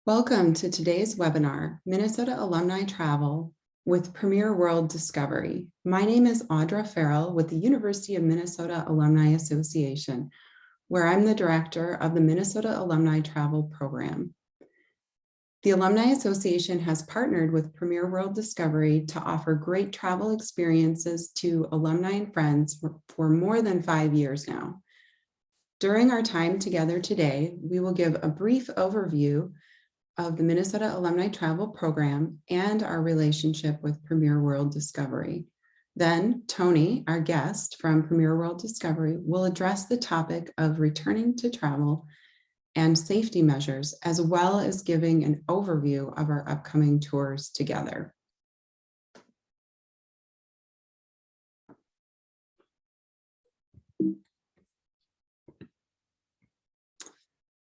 Welcome to today's webinar, Minnesota Alumni Travel with Premier World Discovery. My name is Audra Farrell with the University of Minnesota Alumni Association, where I'm the director of the Minnesota Alumni Travel Program. The Alumni Association has partnered with Premier World Discovery to offer great travel experiences to alumni and friends for more than 5 years now. During our time together today, we will give a brief overview of the Minnesota Alumni Travel Program and our relationship with Premier World Discovery. Then Tony, our guest from Premier World Discovery, will address the topic of returning to travel and safety measures, as well as giving an overview of our upcoming tours together.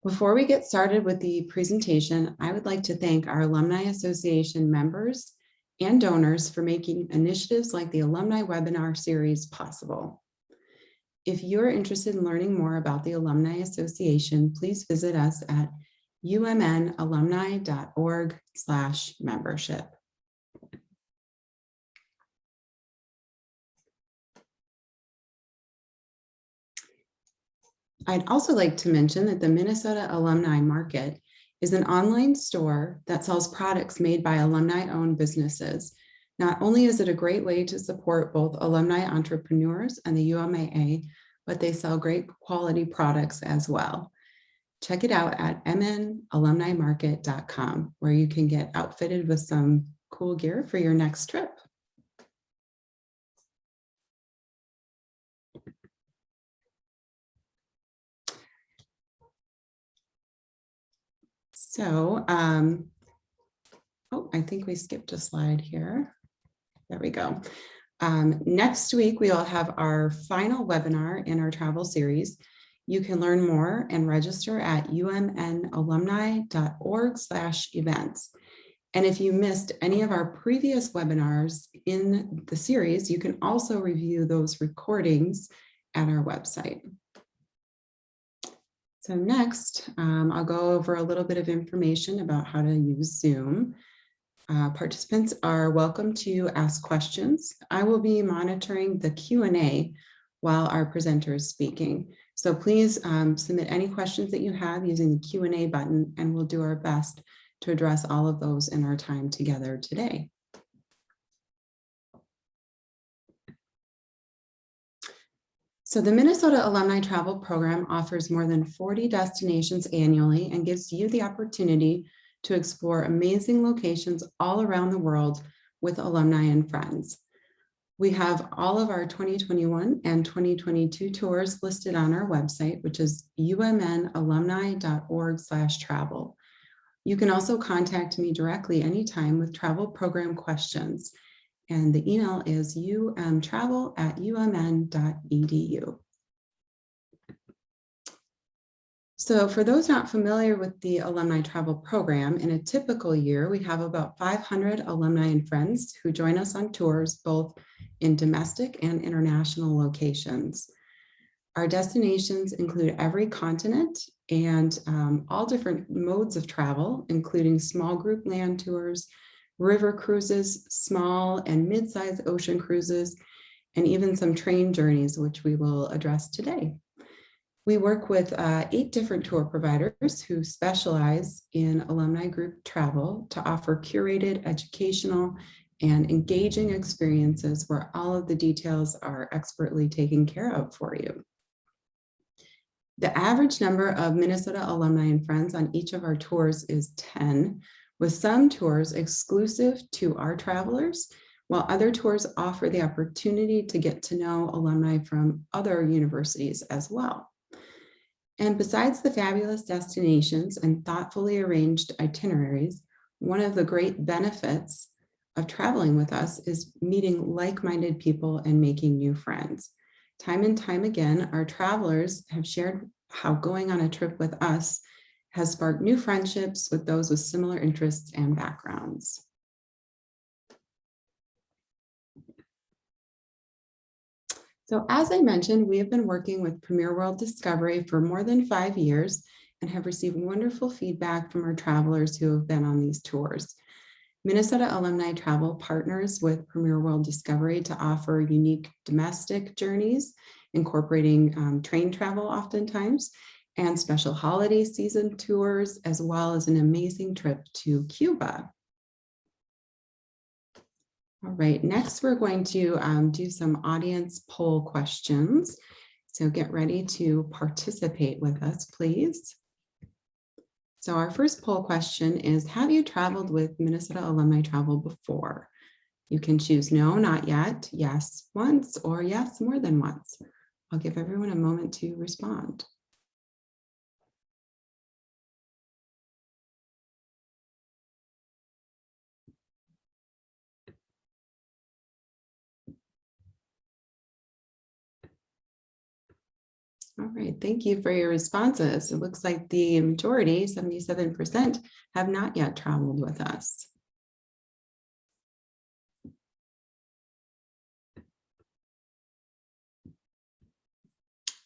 Before we get started with the presentation, I would like to thank our Alumni Association members and donors for making initiatives like the Alumni Webinar Series possible. If you're interested in learning more about the Alumni Association, please visit us at umnalumni.org/membership. I'd also like to mention that the Minnesota Alumni Market is an online store that sells products made by alumni-owned businesses. Not only is it a great way to support both alumni entrepreneurs and the UMAA, but they sell great quality products as well. Check it out at mnalumnimarket.com, where you can get outfitted with some cool gear for your next trip. So, I think we skipped a slide here. There we go. Next week, we will have our final webinar in our travel series. You can learn more and register at umnalumni.org/events. And if you missed any of our previous webinars in the series, you can also review those recordings at our website. So next, I'll go over a little bit of information about how to use Zoom. Participants are welcome to ask questions. I will be monitoring the Q&A while our presenter is speaking. So please submit any questions that you have using the Q&A button, and we'll do our best to address all of those in our time together today. So the Minnesota Alumni Travel Program offers more than 40 destinations annually and gives you the opportunity to explore amazing locations all around the world with alumni and friends. We have all of our 2021 and 2022 tours listed on our website, which is umnalumni.org/travel. You can also contact me directly anytime with travel program questions. And the email is umtravel@umn.edu. So for those not familiar with the Alumni Travel Program, in a typical year, we have about 500 alumni and friends who join us on tours, both in domestic and international locations. Our destinations include every continent and all different modes of travel, including small group land tours, river cruises, small and mid-sized ocean cruises, and even some train journeys, which we will address today. We work with 8 different tour providers who specialize in alumni group travel to offer curated, educational, and engaging experiences where all of the details are expertly taken care of for you. The average number of Minnesota alumni and friends on each of our tours is 10, with some tours exclusive to our travelers, while other tours offer the opportunity to get to know alumni from other universities as well. And besides the fabulous destinations and thoughtfully arranged itineraries, one of the great benefits of traveling with us is meeting like-minded people and making new friends. Time and time again, our travelers have shared how going on a trip with us has sparked new friendships with those with similar interests and backgrounds. So as I mentioned, we have been working with Premier World Discovery for more than 5 years, and have received wonderful feedback from our travelers who have been on these tours. Minnesota Alumni Travel partners with Premier World Discovery to offer unique domestic journeys, incorporating train travel oftentimes, and special holiday season tours, as well as an amazing trip to Cuba. All right, next we're going to do some audience poll questions. So get ready to participate with us, please. So our first poll question is, have you traveled with Minnesota Alumni Travel before? You can choose no, not yet, yes, once, or yes, more than once. I'll give everyone a moment to respond. All right, thank you for your responses. It looks like the majority, 77%, have not yet traveled with us.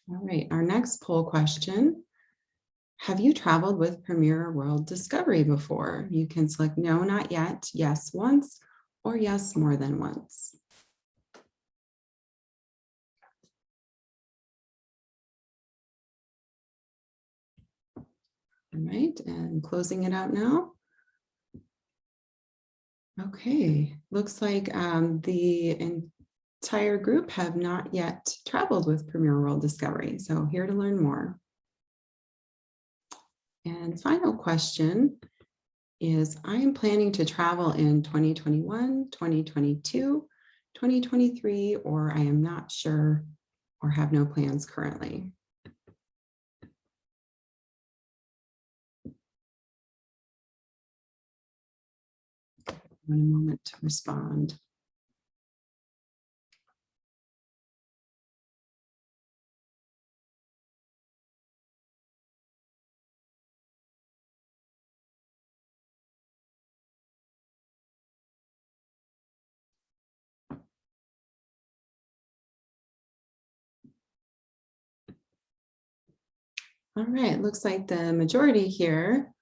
All right, our next poll question. Have you traveled with Premier World Discovery before? You can select no, not yet, yes, once, or yes, more than once. All right, and closing it out now. Okay, looks like the entire group have not yet traveled with Premier World Discovery, so here to learn more. And final question is, I am planning to travel in 2021, 2022, 2023, or I am not sure or have no plans currently. One moment to respond. All right, looks like the majority here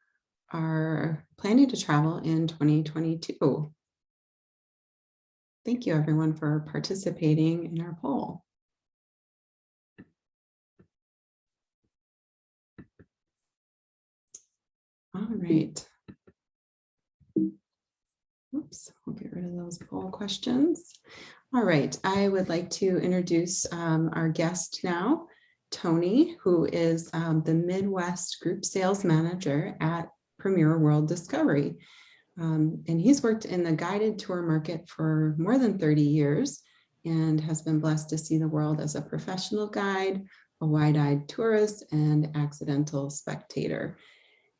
are planning to travel in 2022. Thank you everyone for participating in our poll. All right. Oops, we'll get rid of those poll questions. All right, I would like to introduce our guest now, Tony, who is the Midwest Group Sales Manager at Premier World Discovery. And he's worked in the guided tour market for more than 30 years and has been blessed to see the world as a professional guide, a wide-eyed tourist, and accidental spectator.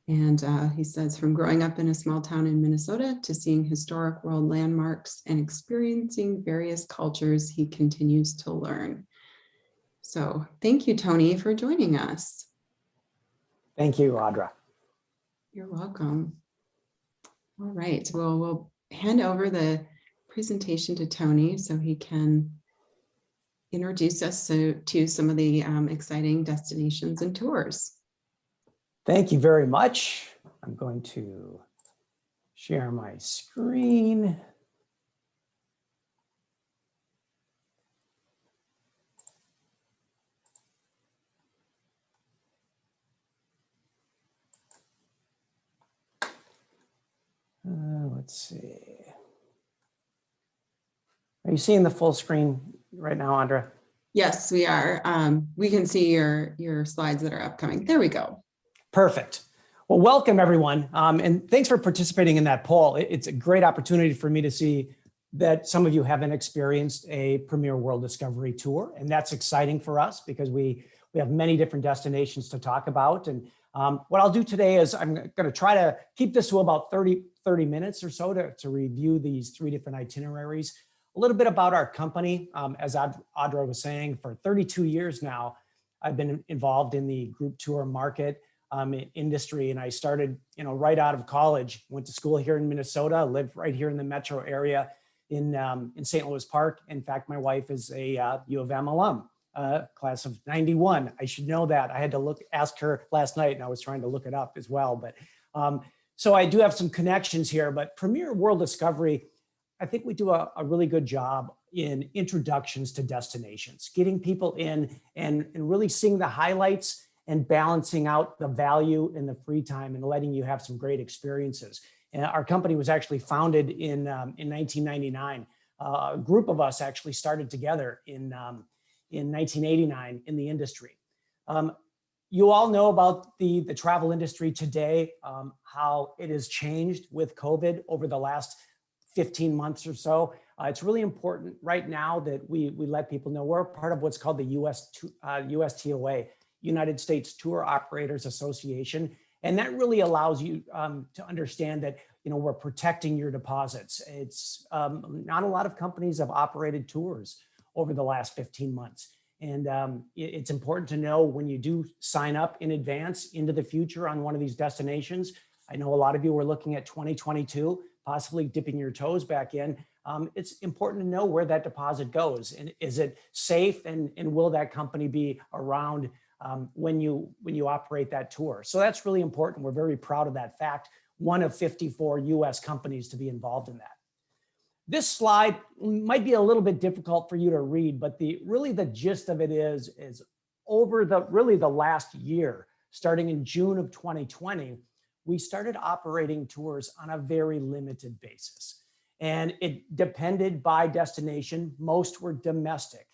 And he says, from growing up in a small town in Minnesota to seeing historic world landmarks and experiencing various cultures, he continues to learn. So thank you, Tony, for joining us. Thank you, Audra. You're welcome. All right, well, we'll hand over the presentation to Tony so he can introduce us to some of the exciting destinations and tours. Thank you very much. I'm going to share my screen. Let's see. Are you seeing the full screen right now, Audra? Yes, we are. We can see your slides that are upcoming. There we go. Perfect. Well, welcome everyone. And thanks for participating in that poll. It's a great opportunity for me to see that some of you haven't experienced a Premier World Discovery tour. And that's exciting for us because we have many different destinations to talk about. And what I'll do today is I'm going to try to keep this to about 30 minutes or so to review these 3 different itineraries. A little bit about our company. As Audra was saying, for 32 years now, I've been involved in the group tour market industry. And I started, right out of college, went to school here in Minnesota, lived right here in the metro area in St. Louis Park. In fact, my wife is a U of M alum class of 91. I should know that. I had to ask her last night, and I was trying to look it up as well. But so I do have some connections here, but Premier World Discovery, I think we do a really good job in introductions to destinations, getting people in and really seeing the highlights and balancing out the value in the free time and letting you have some great experiences. And our company was actually founded in 1999. A group of us actually started together in 1989 in the industry. You all know about the travel industry today, how it has changed with COVID over the last 15 months or so. It's really important right now that we let people know we're part of what's called the USTOA, United States Tour Operators Association. And that really allows you to understand that, you know, we're protecting your deposits. It's not a lot of companies have operated tours over the last 15 months. And it's important to know when you do sign up in advance into the future on one of these destinations. I know a lot of you are looking at 2022, possibly dipping your toes back in. It's important to know where that deposit goes, and is it safe, and will that company be around when you operate that tour? So that's really important. We're very proud of that fact. One of 54 US companies to be involved in that. This slide might be a little bit difficult for you to read, but really the gist of it is over the last year, starting in June of 2020, we started operating tours on a very limited basis. And it depended by destination. Most were domestic.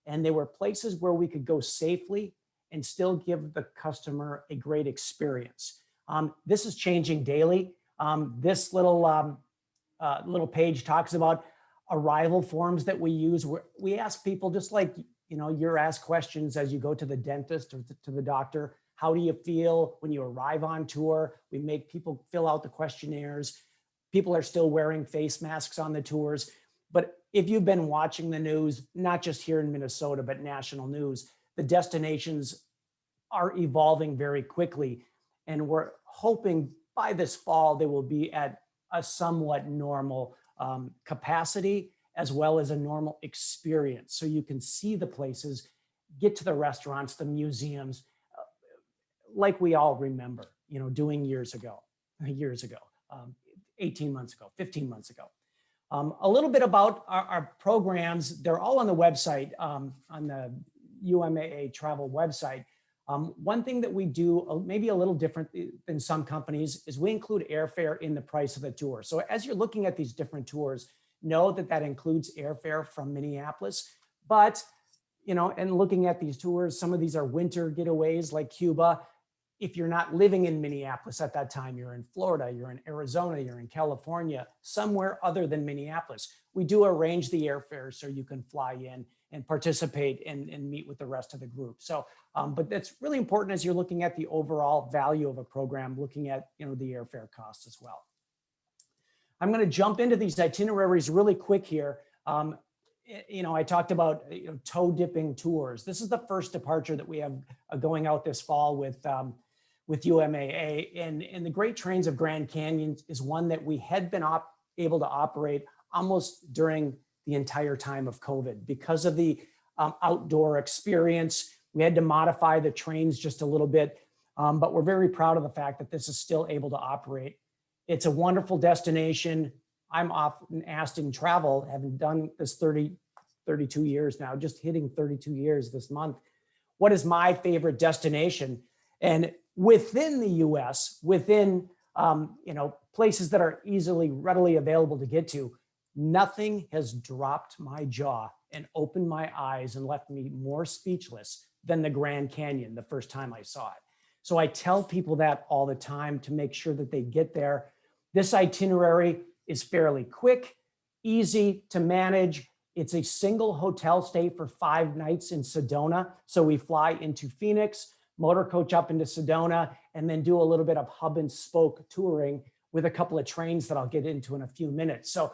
And they were places where we could go safely and still give the customer a great experience. This is changing daily. This little page talks about arrival forms that we use. We ask people, just like, you know, you're asked questions as you go to the dentist or to the doctor. How do you feel when you arrive on tour? We make people fill out the questionnaires. People are still wearing face masks on the tours. But if you've been watching the news, not just here in Minnesota, but national news, the destinations are evolving very quickly. And we're hoping by this fall, they will be at a somewhat normal capacity, as well as a normal experience. So you can see the places, get to the restaurants, the museums, like we all remember, you know, doing years ago, 18 months ago, 15 months ago. A little bit about our programs. They're all on the website, on the UMAA travel website. One thing that we do maybe a little different than some companies is we include airfare in the price of the tour. So as you're looking at these different tours, know that that includes airfare from Minneapolis. But, you know, and looking at these tours, some of these are winter getaways like Cuba. If you're not living in Minneapolis at that time, you're in Florida, you're in Arizona, you're in California, somewhere other than Minneapolis, we do arrange the airfare so you can fly in and participate and meet with the rest of the group. So, but that's really important as you're looking at the overall value of a program, looking at, you know, the airfare cost as well. I'm going to jump into these itineraries really quick here. You know, I talked about, you know, toe dipping tours. This is the first departure that we have going out this fall with UMAA, and the Great Trains of Grand Canyon is one that we had been able to operate almost during the entire time of COVID. Because of the outdoor experience, we had to modify the trains just a little bit, but we're very proud of the fact that this is still able to operate. It's a wonderful destination. I'm often asked in travel, having done this 32 years now, just hitting 32 years this month, what is my favorite destination? And within the US, within you know, places that are readily available to get to, nothing has dropped my jaw and opened my eyes and left me more speechless than the Grand Canyon the first time I saw it. So I tell people that all the time to make sure that they get there. This itinerary is fairly quick, easy to manage. It's a single hotel stay for 5 nights in Sedona. So we fly into Phoenix, Motorcoach up into Sedona, and then do a little bit of hub and spoke touring with a couple of trains that I'll get into in a few minutes. So,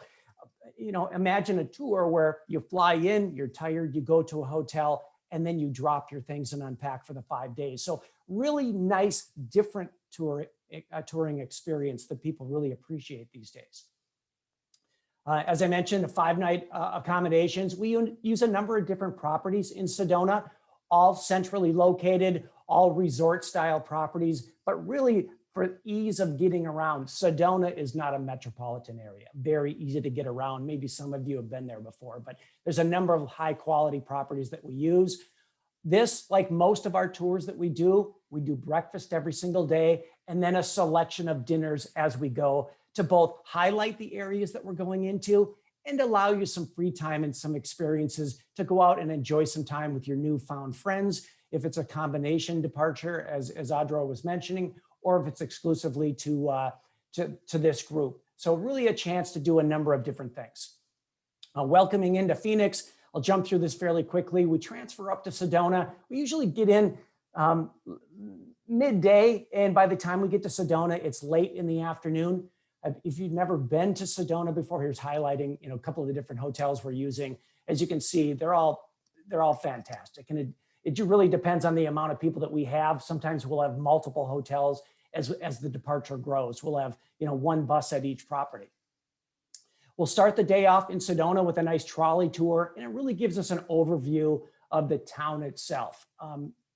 you know, imagine a tour where you fly in, you're tired, you go to a hotel, and then you drop your things and unpack for the 5 days. So really nice, different touring experience that people really appreciate these days. As I mentioned, the 5-night accommodations, we use a number of different properties in Sedona. all centrally located, all resort style properties, but really for ease of getting around, Sedona is not a metropolitan area. Very easy to get around. Maybe some of you have been there before, but there's a number of high quality properties that we use. This, like most of our tours that we do breakfast every single day and then a selection of dinners as we go to both highlight the areas that we're going into and allow you some free time and some experiences to go out and enjoy some time with your newfound friends. If it's a combination departure, as Audra was mentioning, or if it's exclusively to this group. So really a chance to do a number of different things. Welcoming into Phoenix, I'll jump through this fairly quickly. We transfer up to Sedona. We usually get in midday, and by the time we get to Sedona, it's late in the afternoon. If you've never been to Sedona before, here's highlighting a couple of the different hotels we're using. As you can see, they're all fantastic, and it really depends on the amount of people that we have. Sometimes we'll have multiple hotels as the departure grows. We'll have one bus at each property. We'll start the day off in Sedona with a nice trolley tour, and it really gives us an overview of the town itself.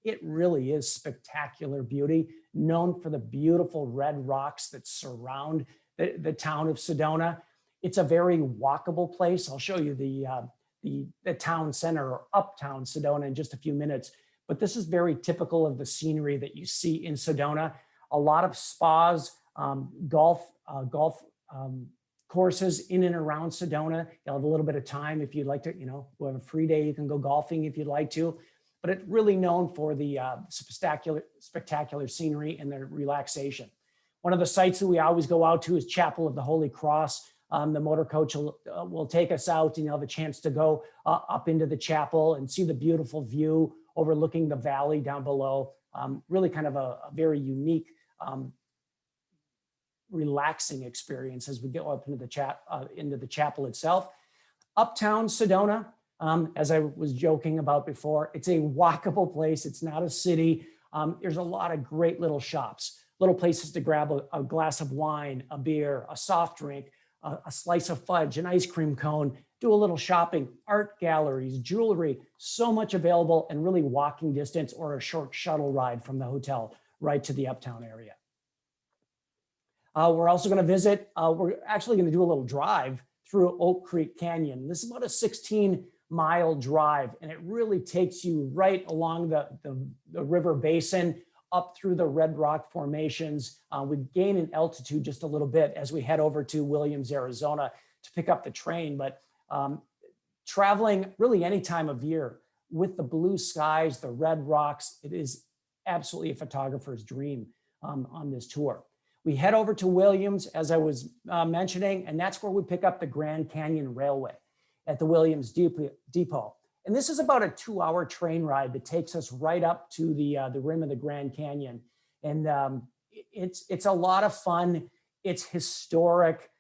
It really is spectacular beauty, known for the beautiful red rocks that surround the town of Sedona. It's a very walkable place. I'll show you the town center, or Uptown Sedona, in just a few minutes. But this is very typical of the scenery that you see in Sedona. A lot of spas, golf courses in and around Sedona. You'll have a little bit of time if you'd like to, we'll have a free day, you can go golfing if you'd like to. But it's really known for the spectacular scenery and the relaxation. One of the sites that we always go out to is Chapel of the Holy Cross. The Motorcoach will take us out, and you'll have a chance to go up into the chapel and see the beautiful view overlooking the valley down below. Really kind of a very unique, relaxing experience as we go up into the chapel itself. Uptown Sedona, as I was joking about before, it's a walkable place. It's not a city. There's a lot of great little shops, little places to grab a glass of wine, a beer, a soft drink, a slice of fudge, an ice cream cone, do a little shopping, art galleries, jewelry, so much available, and really walking distance or a short shuttle ride from the hotel right to the Uptown area. We're also going to visit, we're actually going to do a little drive through Oak Creek Canyon. This is about a 16-mile drive, and it really takes you right along the river basin, up through the red rock formations. We gain in altitude just a little bit as we head over to Williams, Arizona to pick up the train. But traveling really any time of year with the blue skies, the red rocks, it is absolutely a photographer's dream on this tour. We head over to Williams, as I was mentioning, and that's where we pick up the Grand Canyon Railway at the Williams Depot. And this is about a 2-hour train ride that takes us right up to the rim of the Grand Canyon. And it's a lot of fun. It's historic.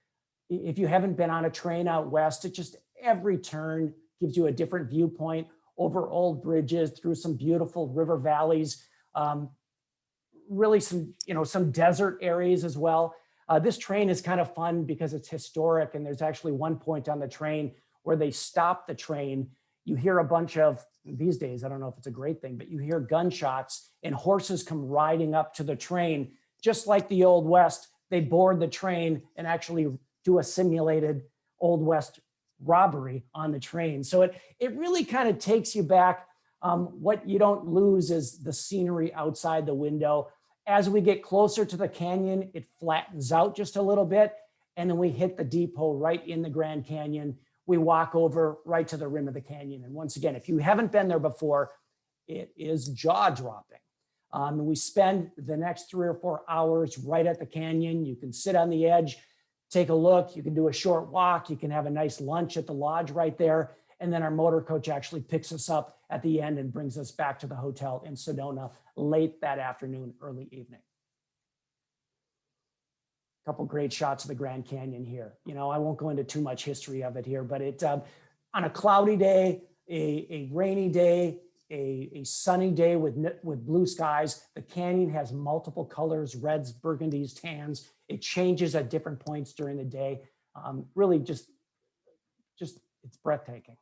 If you haven't been on a train out west, it just every turn gives you a different viewpoint over old bridges, through some beautiful river valleys, really some desert areas as well. This train is kind of fun because it's historic, and there's actually one point on the train where they stop the train. You hear a bunch of, these days, I don't know if it's a great thing, but you hear gunshots and horses come riding up to the train. Just like the Old West, they board the train and actually do a simulated Old West robbery on the train. So it really kind of takes you back. What you don't lose is the scenery outside the window. As we get closer to the canyon, it flattens out just a little bit. And then we hit the depot right in the Grand Canyon. We walk over right to the rim of the canyon. And once again, if you haven't been there before, it is jaw-dropping. We spend the next 3 or 4 hours right at the canyon. You can sit on the edge, take a look. You can do a short walk. You can have a nice lunch at the lodge right there. And then our motor coach actually picks us up at the end and brings us back to the hotel in Sedona late that afternoon, early evening. A couple great shots of the Grand Canyon here. I won't go into too much history of it here, but it on a cloudy day, a rainy day, a sunny day with blue skies, the canyon has multiple colors: reds, burgundies, tans. It changes at different points during the day. Really just it's breathtaking.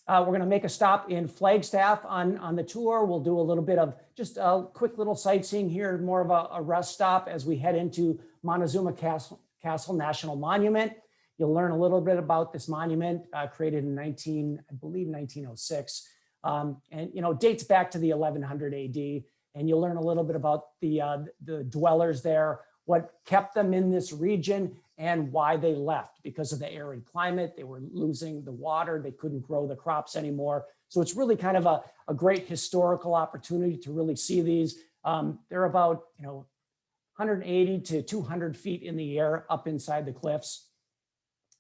We're going to make a stop in Flagstaff on the tour. We'll do a little bit of just a quick little sightseeing here, more of a rest stop as we head into Montezuma Castle National Monument. You'll learn a little bit about this monument created in 1906. And, you know, dates back to the 1100 AD. And you'll learn a little bit about the dwellers there, what kept them in this region and why they left. Because of the arid climate, they were losing the water, they couldn't grow the crops anymore. So it's really kind of a great historical opportunity to really see these. They're about, you know, 180 to 200 feet in the air up inside the cliffs.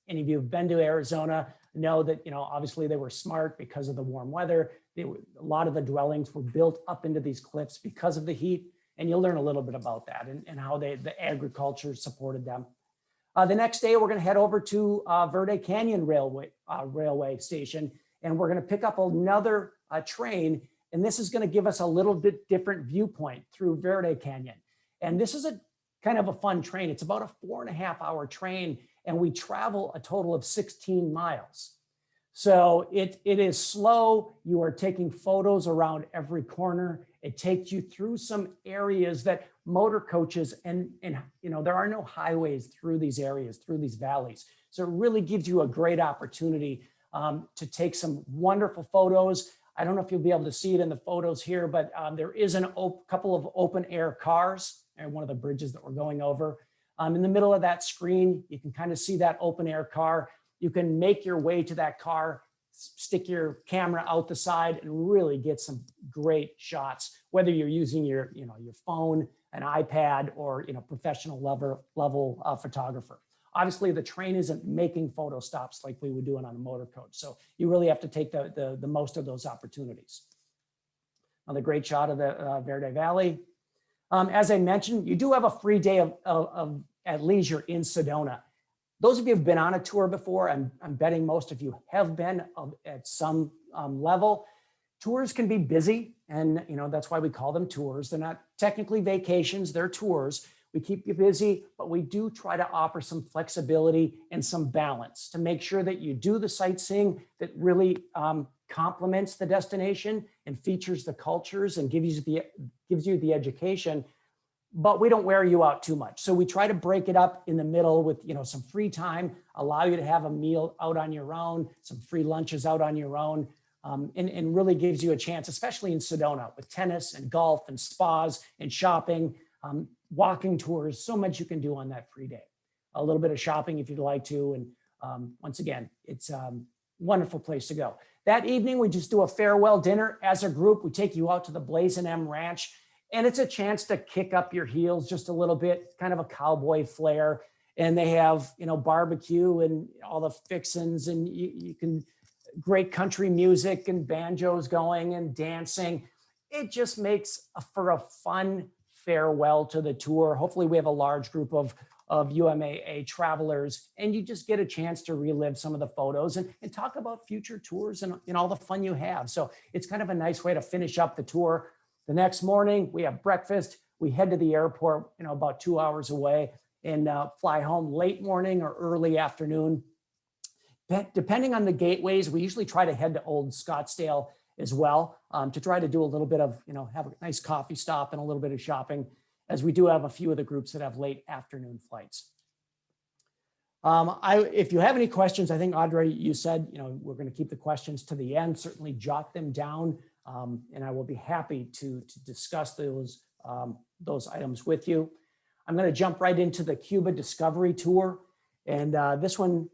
Any of you have been to Arizona know that, you know, obviously they were smart because of the warm weather. A lot of the dwellings were built up into these cliffs because of the heat. And you'll learn a little bit about that and how the agriculture supported them. The next day, we're going to head over to Verde Canyon Railway Station, and we're going to pick up another train. And this is going to give us a little bit different viewpoint through Verde Canyon. And this is a kind of a fun train. It's about a 4.5-hour train, and we travel a total of 16 miles. So it is slow. You are taking photos around every corner. It takes you through some areas that motor coaches and you know, there are no highways through these areas, through these valleys. So it really gives you a great opportunity to take some wonderful photos. I don't know if you'll be able to see it in the photos here, but there is a couple of open air cars and one of the bridges that we're going over. In the middle of that screen, you can kind of see that open air car. You can make your way to that car, stick your camera out the side and really get some great shots, whether you're using your phone, an iPad, or, you know, professional level photographer. Obviously, the train isn't making photo stops like we would do it on a motor coach. So you really have to take the most of those opportunities. Another great shot of the Verde Valley. As I mentioned, you do have a free day of at leisure in Sedona. Those of you who've been on a tour before, I'm betting most of you have been at some level. Tours can be busy, and you know that's why we call them tours. They're not technically vacations, they're tours. We keep you busy, but we do try to offer some flexibility and some balance to make sure that you do the sightseeing that really complements the destination and features the cultures and gives you the education. But we don't wear you out too much. So we try to break it up in the middle with, you know, some free time, allow you to have a meal out on your own, some free lunches out on your own, and really gives you a chance, especially in Sedona with tennis and golf and spas and shopping, walking tours, so much you can do on that free day. A little bit of shopping if you'd like to. And once again, it's a wonderful place to go. That evening, we just do a farewell dinner as a group. We take you out to the Blazin M Ranch. And it's a chance to kick up your heels just a little bit, kind of a cowboy flair. And they have, you know, barbecue and all the fixins, and you can, great country music and banjos going and dancing. It just makes for a fun farewell to the tour. Hopefully we have a large group of UMAA travelers, and you just get a chance to relive some of the photos and talk about future tours and all the fun you have. So it's kind of a nice way to finish up the tour. The next morning, we have breakfast. We head to the airport, you know, about 2 hours away, and fly home late morning or early afternoon. Depending on the gateways, we usually try to head to Old Scottsdale as well to try to do a little bit of, you know, have a nice coffee stop and a little bit of shopping, as we do have a few of the groups that have late afternoon flights. If you have any questions, I think, Audrey, you said, you know, we're going to keep the questions to the end. Certainly jot them down. And I will be happy to discuss those items with you. I'm going to jump right into the Cuba Discovery Tour. And this one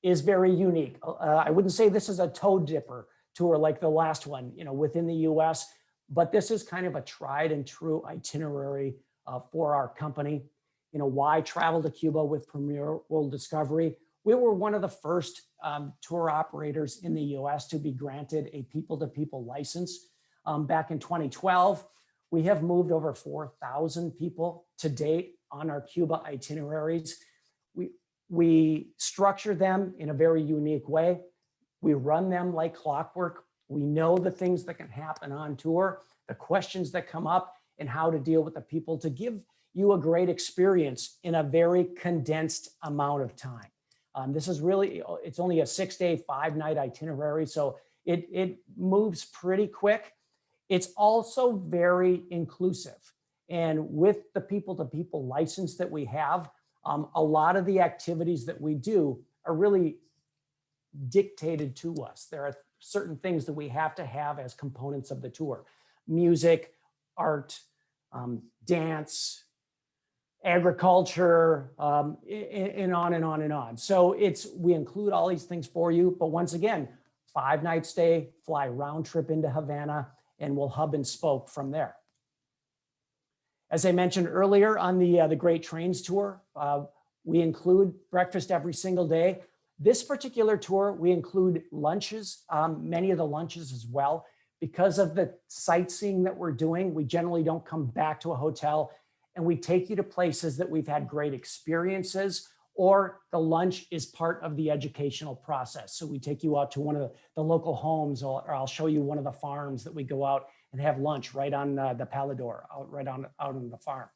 is very unique. I wouldn't say this is a toe dipper tour like the last one, you know, within the US, but this is kind of a tried and true itinerary for our company. You know, why travel to Cuba with Premier World Discovery? We were one of the first tour operators in the US to be granted a people-to-people license back in 2012. We have moved over 4,000 people to date on our Cuba itineraries. We structure them in a very unique way. We run them like clockwork. We know the things that can happen on tour, the questions that come up, and how to deal with the people to give you a great experience in a very condensed amount of time. This is really, it's only a 6-day, 5-night itinerary, so it moves pretty quick. It's also very inclusive. And with the people-to-people license that we have, a lot of the activities that we do are really dictated to us. There are certain things that we have to have as components of the tour: music, art, dance, agriculture, and on and on and on. So we include all these things for you, but once again, 5-night stay, fly round trip into Havana, and we'll hub and spoke from there. As I mentioned earlier on the Great Trains Tour, we include breakfast every single day. This particular tour, we include lunches, many of the lunches as well. Because of the sightseeing that we're doing, we generally don't come back to a hotel, and we take you to places that we've had great experiences, or the lunch is part of the educational process. So we take you out to one of the local homes, or I'll show you one of the farms that we go out and have lunch right on the Palador, out on the farm.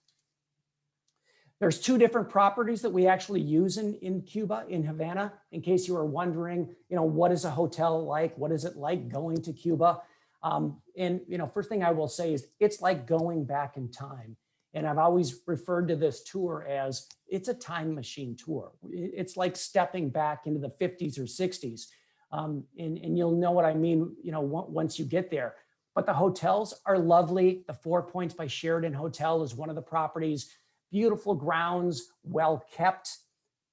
There's 2 different properties that we actually use in Cuba, in Havana, in case you were wondering, what is a hotel like? What is it like going to Cuba? And first thing I will say is it's like going back in time. And I've always referred to this tour as it's a time machine tour. It's like stepping back into the 50s or 60s. And you'll know what I mean, once you get there. But the hotels are lovely. The 4 Points by Sheraton Hotel is one of the properties. Beautiful grounds, well kept,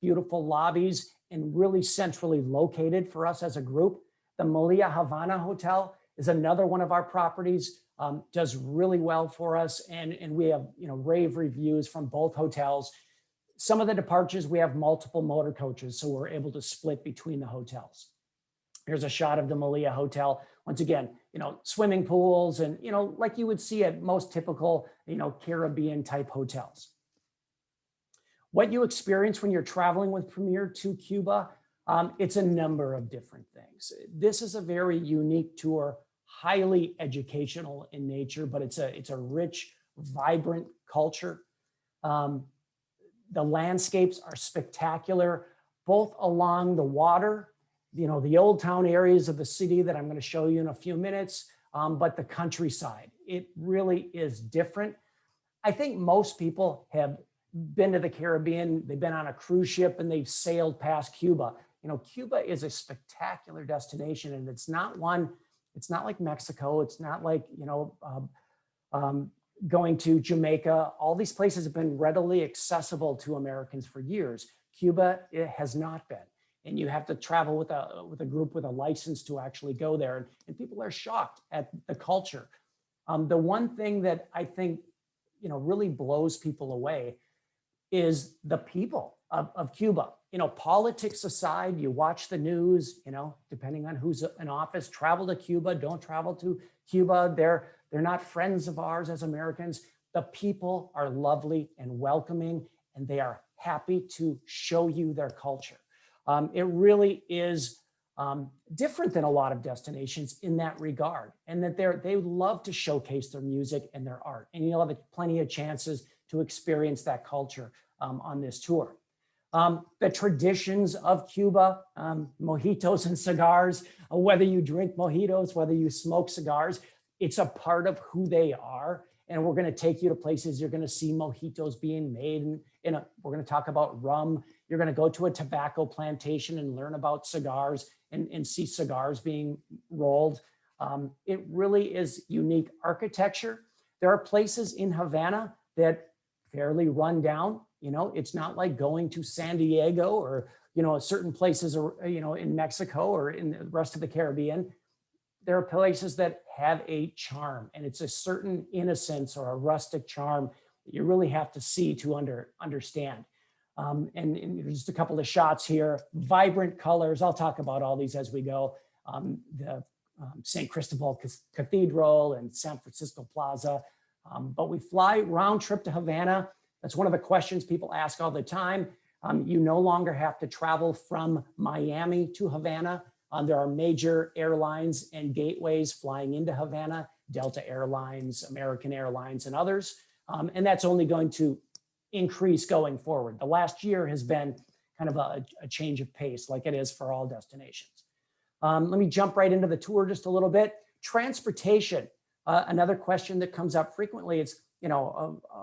beautiful lobbies, and really centrally located for us as a group. The Melia Havana Hotel is another one of our properties, does really well for us. And we have, rave reviews from both hotels. Some of the departures, we have multiple motor coaches, so we're able to split between the hotels. Here's a shot of the Melia Hotel. Once again, swimming pools and, like you would see at most typical, Caribbean type hotels. What you experience when you're traveling with Premier to Cuba, it's a number of different things. This is a very unique tour, highly educational in nature, but it's a rich, vibrant culture. The landscapes are spectacular, both along the water, the old town areas of the city that I'm going to show you in a few minutes, but the countryside. It really is different. I think most people have been to the Caribbean, they've been on a cruise ship, and they've sailed past Cuba. Cuba is a spectacular destination, and it's not like Mexico. It's not like, going to Jamaica. All these places have been readily accessible to Americans for years. Cuba, it has not been. And you have to travel with a group with a license to actually go there. And people are shocked at the culture. The one thing that I think, really blows people away is the people of Cuba. Politics aside, you watch the news, depending on who's in office, travel to Cuba, don't travel to Cuba. They're not friends of ours as Americans. The people are lovely and welcoming, and they are happy to show you their culture. It really is different than a lot of destinations in that regard, and that they love to showcase their music and their art. And you'll have plenty of chances to experience that culture on this tour. The traditions of Cuba, mojitos and cigars, whether you drink mojitos, whether you smoke cigars, it's a part of who they are. And we're going to take you to places you're going to see mojitos being made. And we're going to talk about rum. You're going to go to a tobacco plantation and learn about cigars and see cigars being rolled. It really is unique architecture. There are places in Havana that fairly run down. It's not like going to San Diego or, certain places, in Mexico or in the rest of the Caribbean. There are places that have a charm, and it's a certain innocence or a rustic charm that you really have to see to understand. And just a couple of shots here, vibrant colors. I'll talk about all these as we go. The St. Cristobal Cathedral and San Francisco Plaza. But we fly round trip to Havana. That's one of the questions people ask all the time. You no longer have to travel from Miami to Havana. There are major airlines and gateways flying into Havana, Delta Airlines, American Airlines, and others. And that's only going to increase going forward. The last year has been kind of a change of pace like it is for all destinations. Let me jump right into the tour just a little bit. Transportation, another question that comes up frequently is,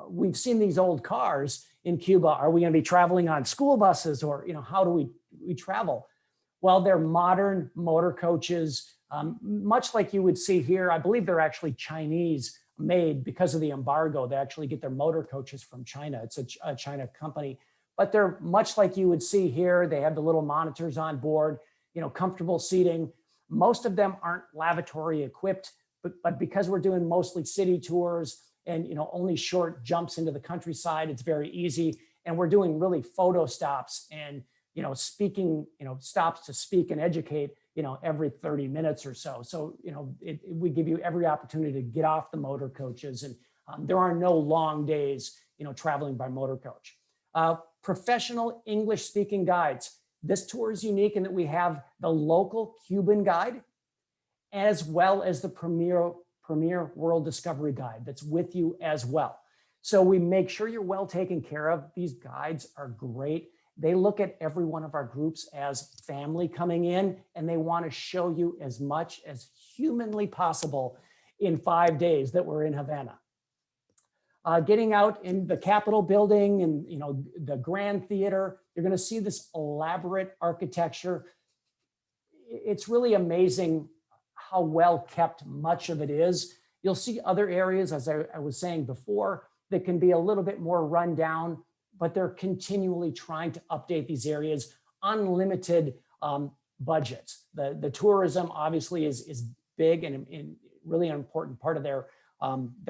we've seen these old cars in Cuba. Are we going to be traveling on school buses, or, how do we travel? Well, they're modern motor coaches, much like you would see here. I believe they're actually Chinese made because of the embargo. They actually get their motor coaches from China. It's a China company, but they're much like you would see here. They have the little monitors on board, comfortable seating. Most of them aren't lavatory equipped, but because we're doing mostly city tours and only short jumps into the countryside, it's very easy. And we're doing really photo stops and speaking, stops to speak and educate, every 30 minutes or so. So, we give you every opportunity to get off the motor coaches, and there are no long days, traveling by motor coach. Professional English speaking guides. This tour is unique in that we have the local Cuban guide as well as the premier World Discovery Guide that's with you as well. So we make sure you're well taken care of. These guides are great. They look at every one of our groups as family coming in, and they want to show you as much as humanly possible in 5 days that we're in Havana. Getting out in the Capitol building and the Grand Theater, you're going to see this elaborate architecture. It's really amazing how well kept much of it is. You'll see other areas, as I was saying before, that can be a little bit more run down, but they're continually trying to update these areas, unlimited budgets. The tourism obviously is big and really an important part of their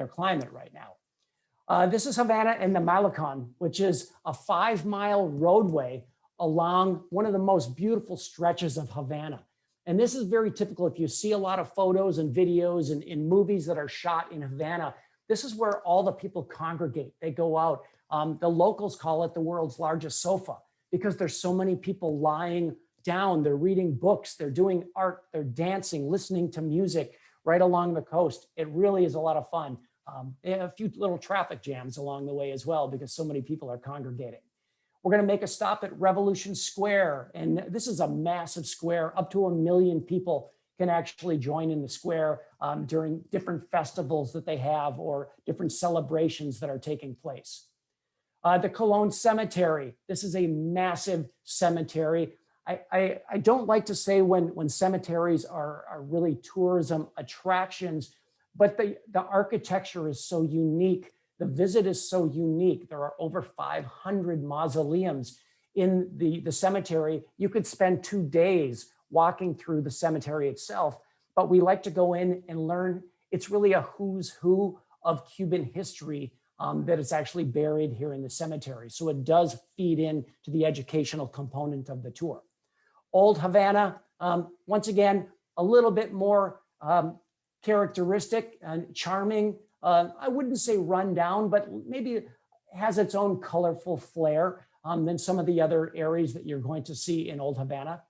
climate right now. This is Havana and the Malecon, which is a 5-mile roadway along one of the most beautiful stretches of Havana. And this is very typical. If you see a lot of photos and videos and in movies that are shot in Havana, this is where all the people congregate. They go out. The locals call it the world's largest sofa because there's so many people lying down. They're reading books, they're doing art, they're dancing, listening to music right along the coast. It really is a lot of fun. A few little traffic jams along the way as well because so many people are congregating. We're going to make a stop at Revolution Square. And this is a massive square. Up to 1 million people can actually join in the square during different festivals that they have or different celebrations that are taking place. The Cologne Cemetery. This is a massive cemetery. I don't like to say when cemeteries are really tourism attractions, but the architecture is so unique. The visit is so unique. There are over 500 mausoleums in the cemetery. You could spend 2 days walking through the cemetery itself, but we like to go in and learn. It's really a who's who of Cuban history that is actually buried here in the cemetery. So it does feed in to the educational component of the tour. Old Havana, once again, a little bit more characteristic and charming. I wouldn't say run down, but maybe it has its own colorful flair than some of the other areas that you're going to see in Old Havana.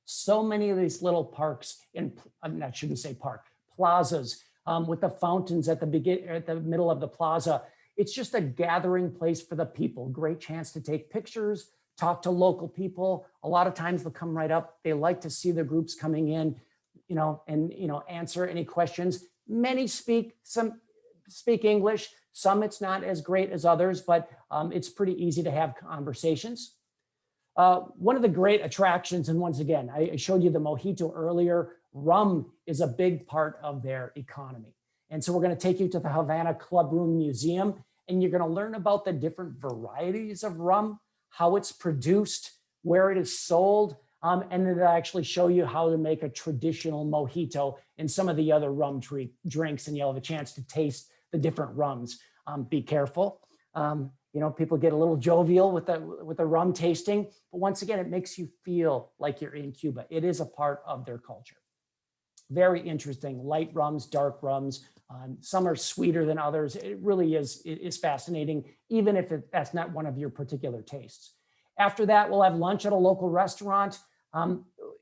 So many of these little parks, I shouldn't say park, plazas with the fountains at the middle of the plaza. It's just a gathering place for the people. Great chance to take pictures, talk to local people. A lot of times they'll come right up. They like to see the groups coming in, and answer any questions. Many speak English. Some it's not as great as others, but it's pretty easy to have conversations. One of the great attractions, and once again, I showed you the mojito earlier, rum is a big part of their economy. And so we're going to take you to the Havana Clubroom Museum, and you're going to learn about the different varieties of rum, how it's produced, where it is sold, and then they'll actually show you how to make a traditional mojito and some of the other rum drinks, and you'll have a chance to taste the different rums. Be careful. People get a little jovial with the rum tasting, but once again, it makes you feel like you're in Cuba. It is a part of their culture. Very interesting, light rums, dark rums. Some are sweeter than others. It really is fascinating, even if that's not one of your particular tastes. After that, we'll have lunch at a local restaurant.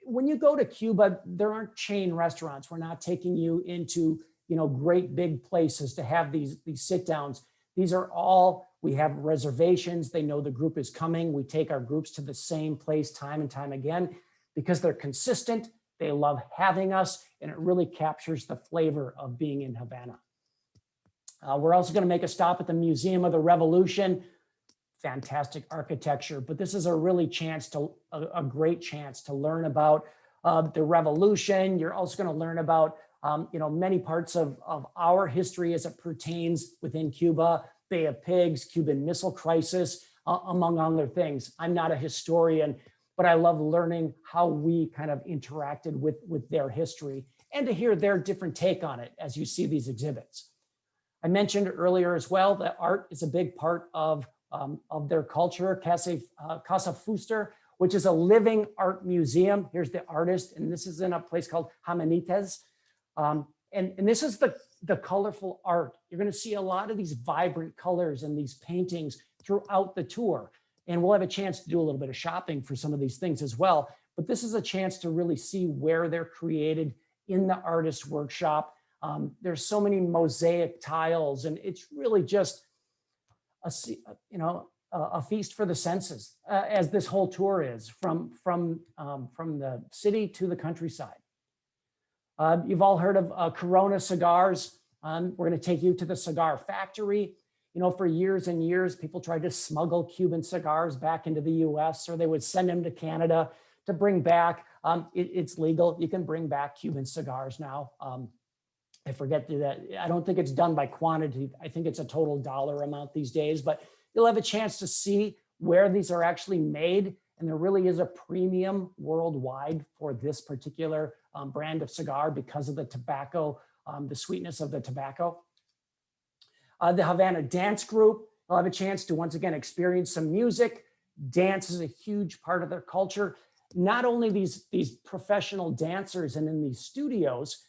When you go to Cuba, there aren't chain restaurants. We're not taking you into great big places to have these sit downs. These are all, we have reservations. They know the group is coming. We take our groups to the same place time and time again because they're consistent. They love having us, and it really captures the flavor of being in Havana. We're also going to make a stop at the Museum of the Revolution. Fantastic architecture, but this is a really a great chance to learn about the revolution. You're also going to learn about many parts of our history as it pertains within Cuba, Bay of Pigs, Cuban Missile Crisis, among other things. I'm not a historian, but I love learning how we kind of interacted with their history and to hear their different take on it as you see these exhibits. I mentioned earlier as well that art is a big part of their culture. Casa Fuster, which is a living art museum. Here's the artist, and this is in a place called Humanitas. And this is the colorful art. You're going to see a lot of these vibrant colors and these paintings throughout the tour. And we'll have a chance to do a little bit of shopping for some of these things as well. But this is a chance to really see where they're created in the artist workshop. There's so many mosaic tiles, and it's really just a feast for the senses, as this whole tour is from the city to the countryside. You've all heard of Corona Cigars. We're going to take you to the cigar factory. For years and years, people tried to smuggle Cuban cigars back into the US, or they would send them to Canada to bring back. It's legal. You can bring back Cuban cigars now. I forget that. I don't think it's done by quantity. I think it's a total dollar amount these days, but you'll have a chance to see where these are actually made. And there really is a premium worldwide for this particular brand of cigar because of the tobacco, the sweetness of the tobacco. The Havana Dance Group will have a chance to once again experience some music. Dance is a huge part of their culture. Not only these professional dancers and in these studios,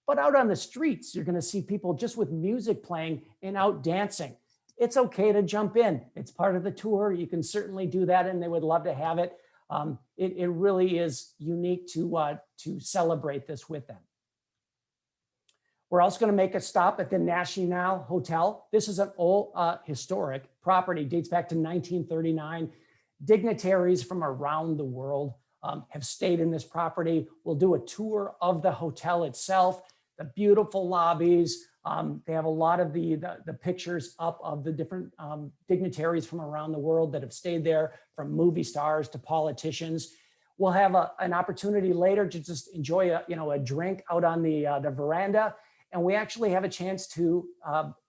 but out on the streets, you're going to see people just with music playing and out dancing. It's okay to jump in. It's part of the tour. You can certainly do that, and they would love to have it. It really is unique to celebrate this with them. We're also going to make a stop at the Nacional Hotel. This is an old historic property, dates back to 1939. Dignitaries from around the world have stayed in this property. We'll do a tour of the hotel itself, the beautiful lobbies. They have a lot of the pictures up of the different dignitaries from around the world that have stayed there, from movie stars to politicians. We'll have an opportunity later to just enjoy a drink out on the veranda. And we actually have a chance to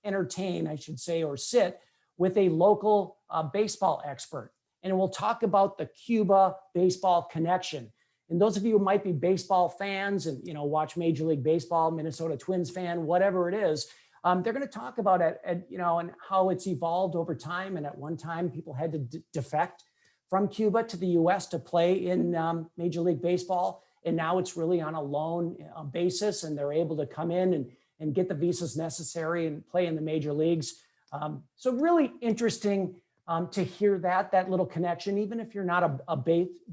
entertain, I should say, or sit with a local baseball expert. And we'll talk about the Cuba baseball connection. And those of you who might be baseball fans and watch Major League Baseball, Minnesota Twins fan, whatever it is, they're going to talk about it, and how it's evolved over time. And at one time, people had to defect from Cuba to the U.S. to play in Major League Baseball. And now it's really on a loan basis, and they're able to come in and get the visas necessary and play in the major leagues. So really interesting to hear that little connection, even if you're not a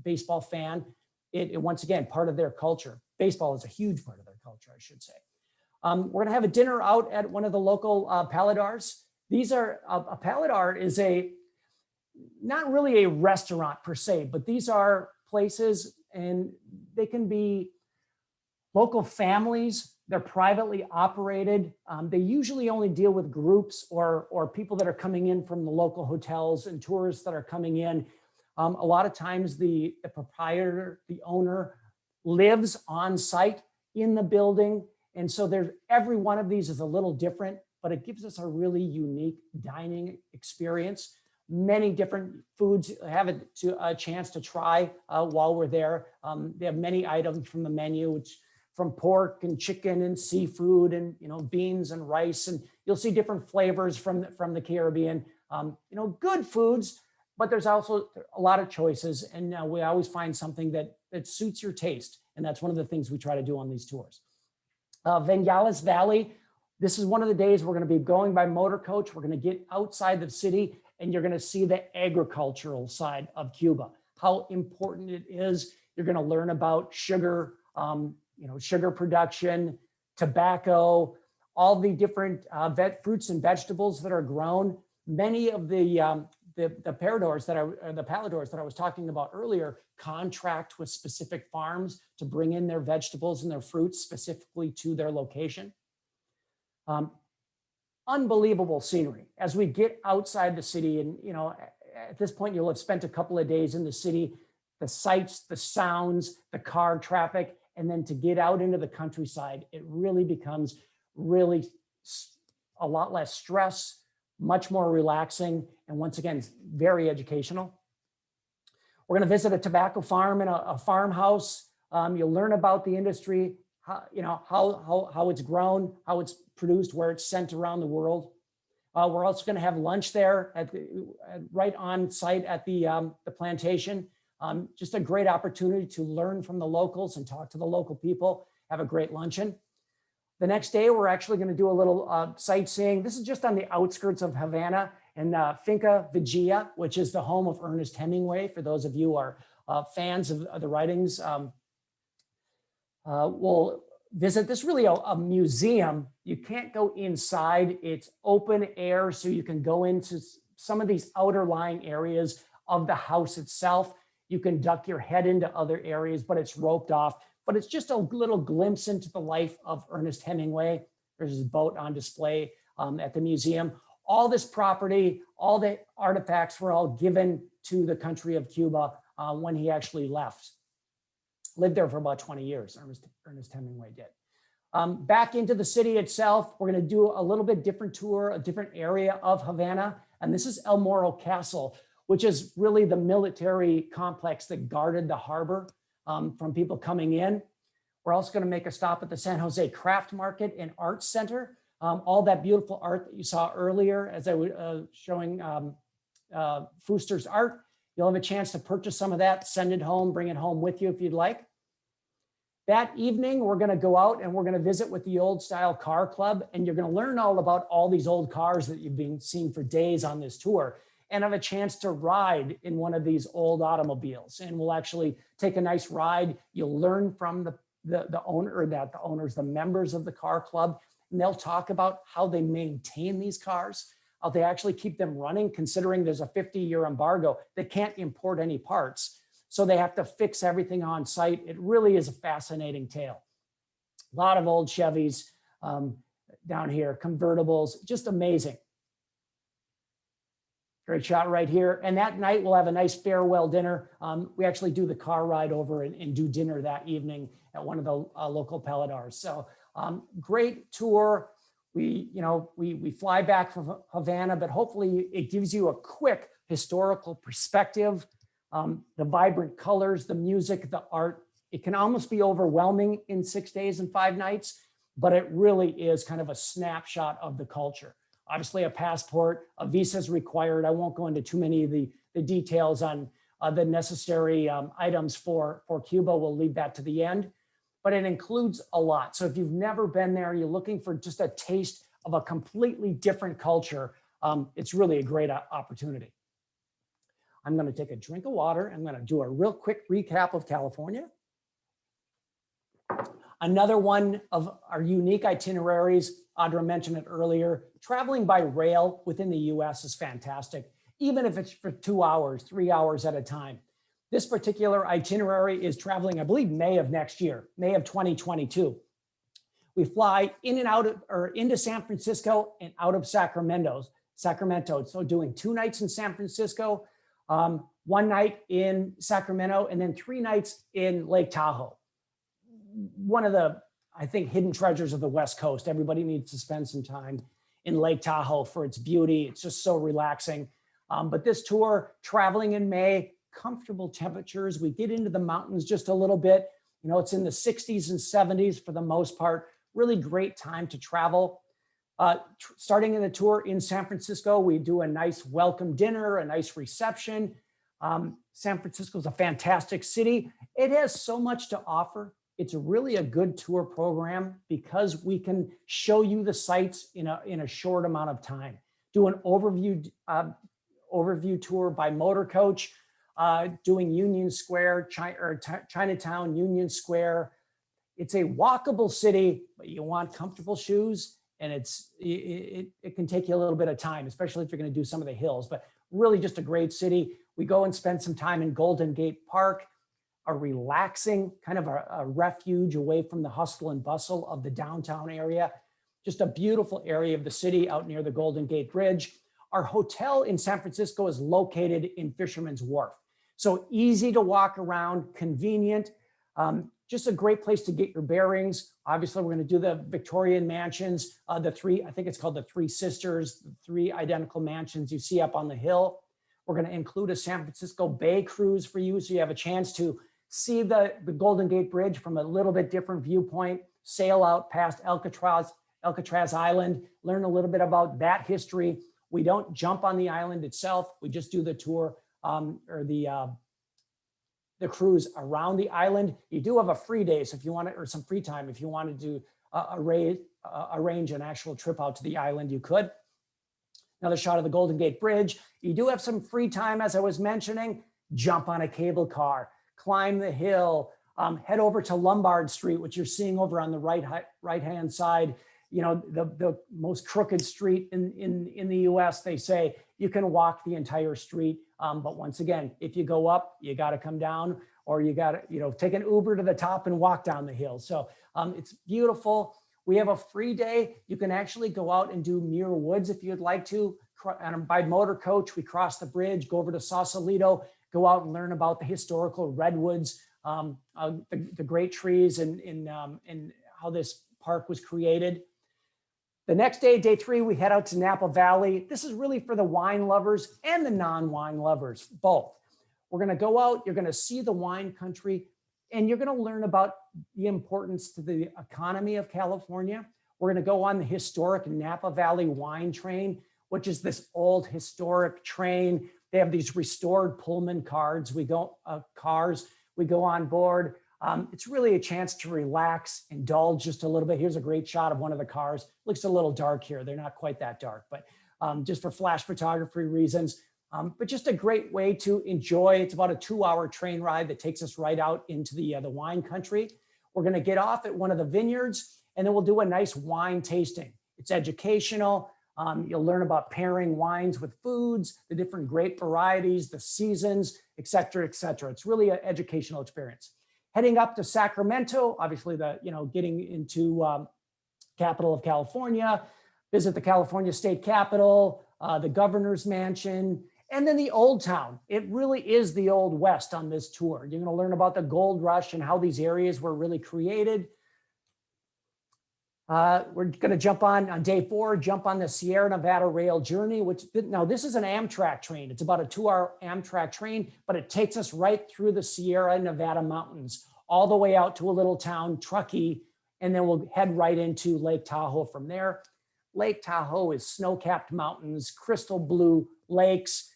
baseball fan. It once again, part of their culture. Baseball is a huge part of their culture, I should say. We're going to have a dinner out at one of the local paladars. These are, a paladar is not really a restaurant per se, but these are places, and they can be local families. They're privately operated. They usually only deal with groups or people that are coming in from the local hotels and tourists that are coming in. A lot of times the proprietor, the owner, lives on site in the building. And so every one of these is a little different, but it gives us a really unique dining experience. Many different foods have a chance to try while we're there. They have many items from the menu, which from pork and chicken and seafood and beans and rice, and you'll see different flavors from the Caribbean. Good foods, but there's also a lot of choices, and we always find something that suits your taste, and that's one of the things we try to do on these tours. Vinales Valley. This is one of the days we're going to be going by Motorcoach. We're going to get outside the city, and you're going to see the agricultural side of Cuba, how important it is. You're going to learn about sugar, sugar production, tobacco, all the different fruits and vegetables that are grown. Many of the paradors that the paladors that I was talking about earlier contract with specific farms to bring in their vegetables and their fruits specifically to their location. Unbelievable scenery. As we get outside the city, and at this point you'll have spent a couple of days in the city, the sights, the sounds, the car traffic, and then to get out into the countryside, it really becomes a lot less stress, much more relaxing, and once again, very educational. We're going to visit a tobacco farm and a farmhouse. You'll learn about the industry, how it's grown, how it's produced, where it's sent around the world. We're also going to have lunch there right on site at the plantation. Just a great opportunity to learn from the locals and talk to the local people, have a great luncheon. The next day, we're actually going to do a little sightseeing. This is just on the outskirts of Havana and Finca Vigia, which is the home of Ernest Hemingway. For those of you who are fans of the writings, we'll visit this really a museum. You can't go inside. It's open air, so you can go into some of these outer lying areas of the house itself. You can duck your head into other areas, but it's roped off. But it's just a little glimpse into the life of Ernest Hemingway. There's his boat on display at the museum. All this property, all the artifacts were all given to the country of Cuba when he actually left. Lived there for about 20 years, Ernest Hemingway did. Back into the city itself, we're going to do a little bit different tour, a different area of Havana. And this is El Morro Castle, which is really the military complex that guarded the harbor from people coming in. We're also going to make a stop at the San Jose Craft Market and Arts Center. All that beautiful art that you saw earlier as I was showing Fooster's art. You'll have a chance to purchase some of that, send it home, bring it home with you if you'd like. That evening, we're going to go out and we're going to visit with the Old Style Car Club, and you're going to learn all about all these old cars that you've been seeing for days on this tour, and have a chance to ride in one of these old automobiles. And we'll actually take a nice ride. You'll learn from the owner, the members of the car club, and they'll talk about how they maintain these cars, how they actually keep them running, considering there's a 50-year embargo. They can't import any parts, so they have to fix everything on site. It really is a fascinating tale. A lot of old Chevys down here, convertibles, just amazing. Great shot right here. And that night we'll have a nice farewell dinner. We actually do the car ride over and do dinner that evening at one of the local paladars. So great tour. We fly back from Havana, but hopefully it gives you a quick historical perspective. The vibrant colors, the music, the art. It can almost be overwhelming in 6 days and 5 nights, but it really is kind of a snapshot of the culture. Obviously, a passport, a visa is required. I won't go into too many of the details on the necessary items for Cuba. We'll leave that to the end, but it includes a lot. So if you've never been there, you're looking for just a taste of a completely different culture, it's really a great opportunity. I'm going to take a drink of water. I'm going to do a real quick recap of California. Another one of our unique itineraries, Audra mentioned it earlier, traveling by rail within the US is fantastic, even if it's for 2 hours, 3 hours at a time. This particular itinerary is traveling, I believe, May of next year, May of 2022. We fly in and out or into San Francisco and out of Sacramento. So doing 2 nights in San Francisco, 1 night in Sacramento, and then 3 nights in Lake Tahoe. One of the, I think, hidden treasures of the West Coast. Everybody needs to spend some time in Lake Tahoe for its beauty. It's just so relaxing. But this tour, traveling in May, comfortable temperatures. We get into the mountains just a little bit. You know, it's in the 60s and 70s for the most part. Really great time to travel. Starting in the tour in San Francisco, we do a nice welcome dinner, a nice reception. San Francisco is a fantastic city. It has so much to offer. It's really a good tour program because we can show you the sights in a short amount of time. Do an overview tour by Motorcoach, doing Union Square, Chinatown, Union Square. It's a walkable city, but you want comfortable shoes And it can take you a little bit of time, especially if you're going to do some of the hills, but really just a great city. We go and spend some time in Golden Gate Park, a relaxing kind of a refuge away from the hustle and bustle of the downtown area. Just a beautiful area of the city out near the Golden Gate Bridge. Our hotel in San Francisco is located in Fisherman's Wharf. So easy to walk around, convenient, just a great place to get your bearings. Obviously, we're going to do the Victorian mansions, the three, I think it's called the Three Sisters, the three identical mansions you see up on the hill. We're going to include a San Francisco Bay cruise for you, so you have a chance to see the Golden Gate Bridge from a little bit different viewpoint, sail out past Alcatraz Island, learn a little bit about that history. We don't jump on the island itself. We just do the tour or the cruise around the island. You do have a free day, so if you want to, or some free time, if you wanted to arrange an actual trip out to the island, you could. Another shot of the Golden Gate Bridge. You do have some free time, as I was mentioning. Jump on a cable car, climb the hill, head over to Lombard Street, which you're seeing over on the right-hand side. You know, the most crooked street in the US, they say you can walk the entire street. But once again, if you go up, you got to come down, or you got to, you know, take an Uber to the top and walk down the hill. So it's beautiful. We have a free day. You can actually go out and do Muir Woods if you'd like to. And by Motorcoach, we cross the bridge, go over to Sausalito, go out and learn about the historical redwoods, the great trees, and how this park was created. The next day, day 3, we head out to Napa Valley. This is really for the wine lovers and the non-wine lovers, both. We're going to go out, you're going to see the wine country, and you're going to learn about the importance to the economy of California. We're going to go on the historic Napa Valley wine train, which is this old historic train. They have these restored Pullman cars. We go on board. It's really a chance to relax, indulge just a little bit. Here's a great shot of one of the cars. Looks a little dark here. They're not quite that dark, but just for flash photography reasons. But just a great way to enjoy. It's about a 2-hour train ride that takes us right out into the wine country. We're going to get off at one of the vineyards, and then we'll do a nice wine tasting. It's educational. You'll learn about pairing wines with foods, the different grape varieties, the seasons, et cetera, et cetera. It's really an educational experience. Heading up to Sacramento, obviously getting into capital of California, visit the California State Capitol, the governor's mansion, and then the Old Town. It really is the Old West on this tour. You're going to learn about the gold rush and how these areas were really created. We're going to jump on day 4, jump on the Sierra Nevada rail journey, which now this is an Amtrak train. It's about a 2-hour Amtrak train, but it takes us right through the Sierra Nevada mountains, all the way out to a little town, Truckee, and then we'll head right into Lake Tahoe from there. Lake Tahoe is snow-capped mountains, crystal blue lakes,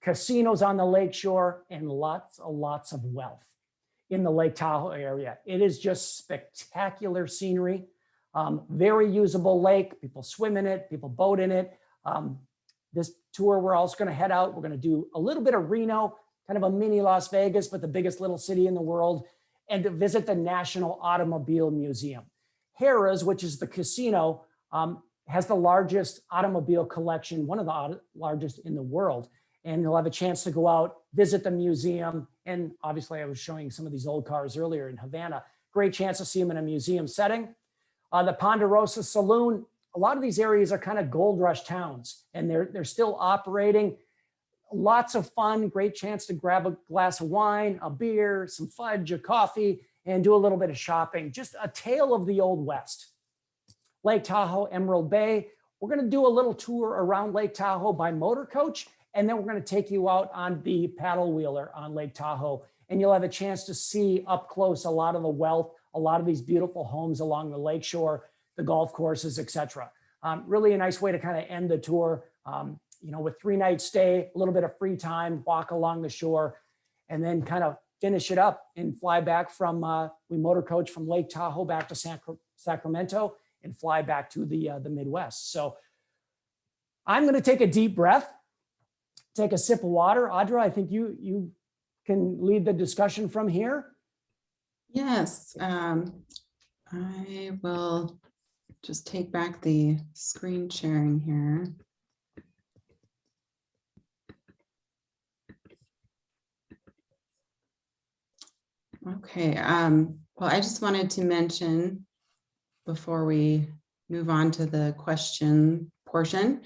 casinos on the lakeshore, and lots of wealth in the Lake Tahoe area. It is just spectacular scenery. Very usable lake. People swim in it, people boat in it. This tour, we're also going to head out. We're going to do a little bit of Reno, kind of a mini Las Vegas, but the biggest little city in the world, and to visit the National Automobile Museum. Harrah's, which is the casino, has the largest automobile collection, one of the largest in the world. And you'll have a chance to go out, visit the museum. And obviously I was showing some of these old cars earlier in Havana. Great chance to see them in a museum setting. The Ponderosa Saloon, a lot of these areas are kind of gold rush towns, and they're still operating. Lots of fun, great chance to grab a glass of wine, a beer, some fudge, a coffee, and do a little bit of shopping. Just a tale of the Old West. Lake Tahoe, Emerald Bay. We're going to do a little tour around Lake Tahoe by Motorcoach, and then we're going to take you out on the paddle wheeler on Lake Tahoe, and you'll have a chance to see up close a lot of the wealth, a lot of these beautiful homes along the lakeshore, the golf courses, et cetera. Really a nice way to kind of end the tour, with 3-night stay, a little bit of free time, walk along the shore, and then kind of finish it up and fly back from, we Motorcoach from Lake Tahoe back to Sacramento and fly back to the Midwest. So I'm going to take a deep breath, take a sip of water. Audra, I think you can lead the discussion from here. Yes, I will just take back the screen sharing here. Okay, well, I just wanted to mention before we move on to the question portion,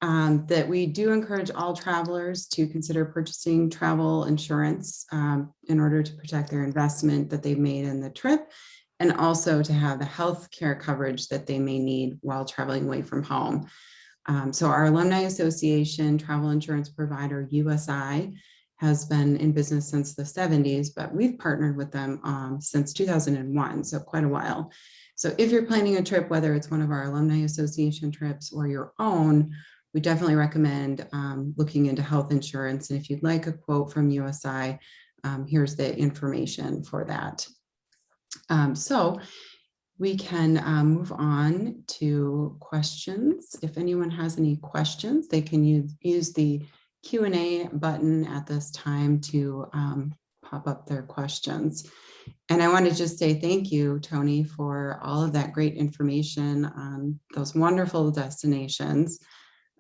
that we do encourage all travelers to consider purchasing travel insurance in order to protect their investment that they've made in the trip, and also to have the health care coverage that they may need while traveling away from home. So our Alumni Association travel insurance provider, USI, has been in business since the 70s, but we've partnered with them since 2001, so quite a while. So if you're planning a trip, whether it's one of our Alumni Association trips or your own, we definitely recommend looking into health insurance. And if you'd like a quote from USI, here's the information for that. So we can move on to questions. If anyone has any questions, they can use the Q&A button at this time to pop up their questions. And I want to just say thank you, Tony, for all of that great information on those wonderful destinations.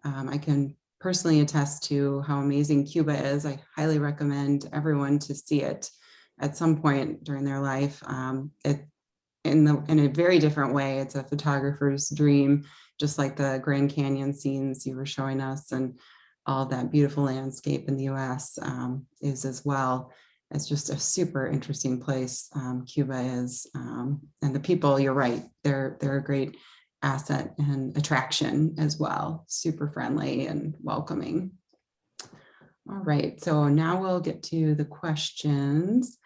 I can personally attest to how amazing Cuba is. I highly recommend everyone to see it at some point during their life. In a very different way. It's a photographer's dream, just like the Grand Canyon scenes you were showing us, and all that beautiful landscape in the US is as well. It's just a super interesting place, Cuba is. And the people, you're right, they're a great asset and attraction as well. Super friendly and welcoming. All right, so now we'll get to the questions.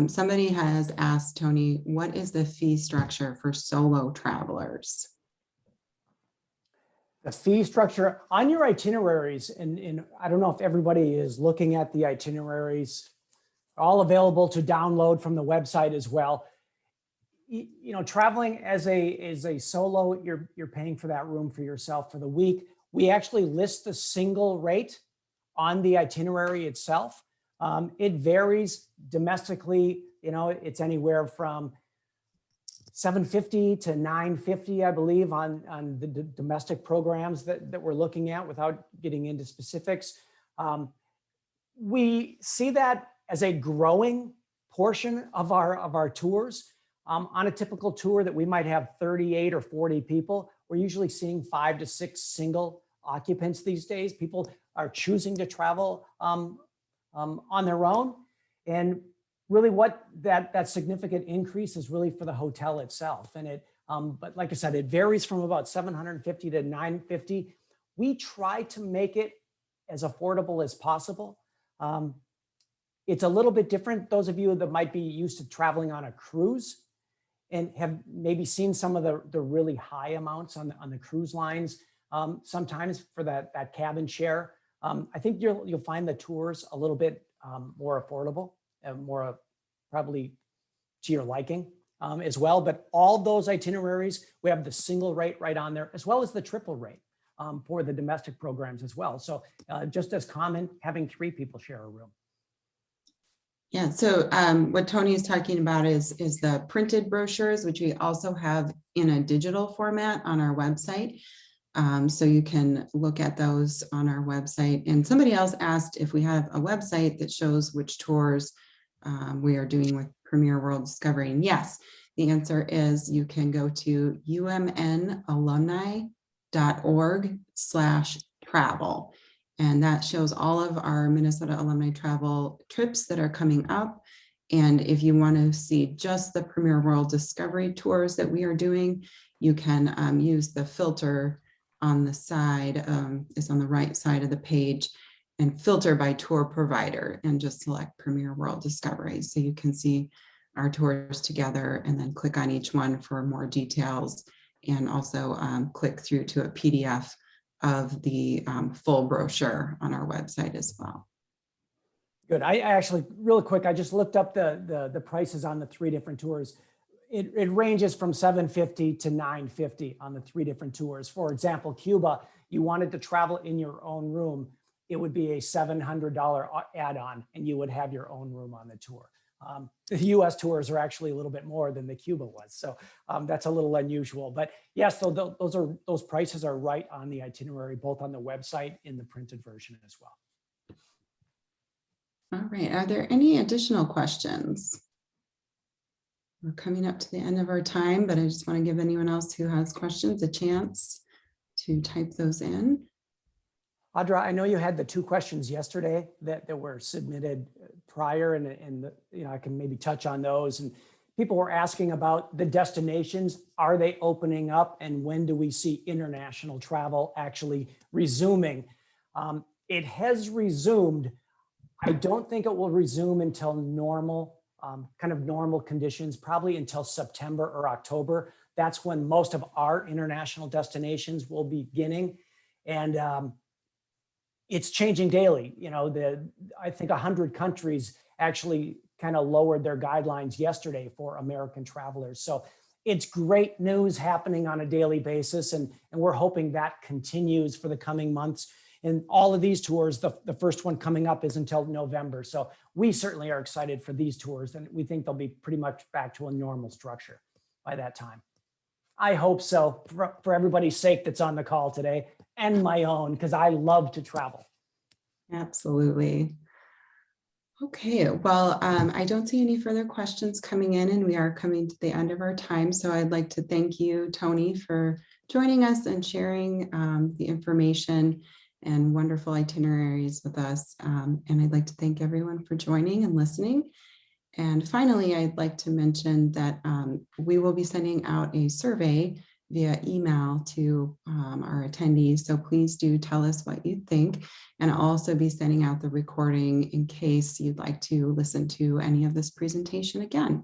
Somebody has asked, Tony, what is the fee structure for solo travelers? The fee structure on your itineraries, and I don't know if everybody is looking at the itineraries, all available to download from the website as well. You know, traveling as a solo, you're paying for that room for yourself for the week. We actually list the single rate on the itinerary itself. It varies domestically. You know, it's anywhere from $750 to $950, I believe, on the domestic programs that we're looking at, without getting into specifics. We see that as a growing portion of our tours. On a typical tour that we might have 38 or 40 people, we're usually seeing 5 to 6 single occupants these days. People are choosing to travel on their own. And really what that significant increase is really for the hotel itself. And but like I said, it varies from about $750 to $950. We try to make it as affordable as possible. It's a little bit different. Those of you that might be used to traveling on a cruise and have maybe seen some of the really high amounts on the cruise lines, sometimes for that cabin share. I think you'll find the tours a little bit more affordable and more probably to your liking as well. But all those itineraries, we have the single rate right on there, as well as the triple rate for the domestic programs as well. So just as common, having 3 people share a room. Yeah, so what Tony is talking about is the printed brochures, which we also have in a digital format on our website. So you can look at those on our website. And somebody else asked if we have a website that shows which tours we are doing with Premier World Discovery. And yes, the answer is you can go to umnalumni.org/travel. And that shows all of our Minnesota alumni travel trips that are coming up. And if you want to see just the Premier World Discovery tours that we are doing, you can use the filter on the side, is on the right side of the page, and filter by tour provider and just select Premier World Discovery. So you can see our tours together and then click on each one for more details, and also click through to a PDF of the full brochure on our website as well. Good. I actually, real quick, I just looked up the prices on the 3 different tours. It ranges from $750 to $950 on the 3 different tours. For example, Cuba, you wanted to travel in your own room, it would be a $700 add-on, and you would have your own room on the tour. The US tours are actually a little bit more than the Cuba was. So that's a little unusual. But yes, those prices are right on the itinerary, both on the website in the printed version as well. All right, are there any additional questions? We're coming up to the end of our time, but I just want to give anyone else who has questions a chance to type those in. Audra, I know you had the 2 questions yesterday that were submitted prior, and I can maybe touch on those. And people were asking about the destinations. Are they opening up, and when do we see international travel actually resuming? It has resumed. I don't think it will resume until normal, kind of normal conditions, probably until September or October. That's when most of our international destinations will be beginning. And it's changing daily. I think 100 countries actually kind of lowered their guidelines yesterday for American travelers. So it's great news happening on a daily basis. And we're hoping that continues for the coming months. And all of these tours, the first one coming up is until November. So we certainly are excited for these tours, and we think they'll be pretty much back to a normal structure by that time. I hope so, for everybody's sake that's on the call today, and my own, because I love to travel. Absolutely. Okay, well, I don't see any further questions coming in, and we are coming to the end of our time. So I'd like to thank you, Tony, for joining us and sharing the information and wonderful itineraries with us. And I'd like to thank everyone for joining and listening. And finally, I'd like to mention that we will be sending out a survey via email to our attendees. So please do tell us what you think. And I'll also be sending out the recording in case you'd like to listen to any of this presentation again.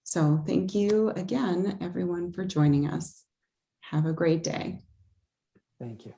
So thank you again, everyone, for joining us. Have a great day. Thank you.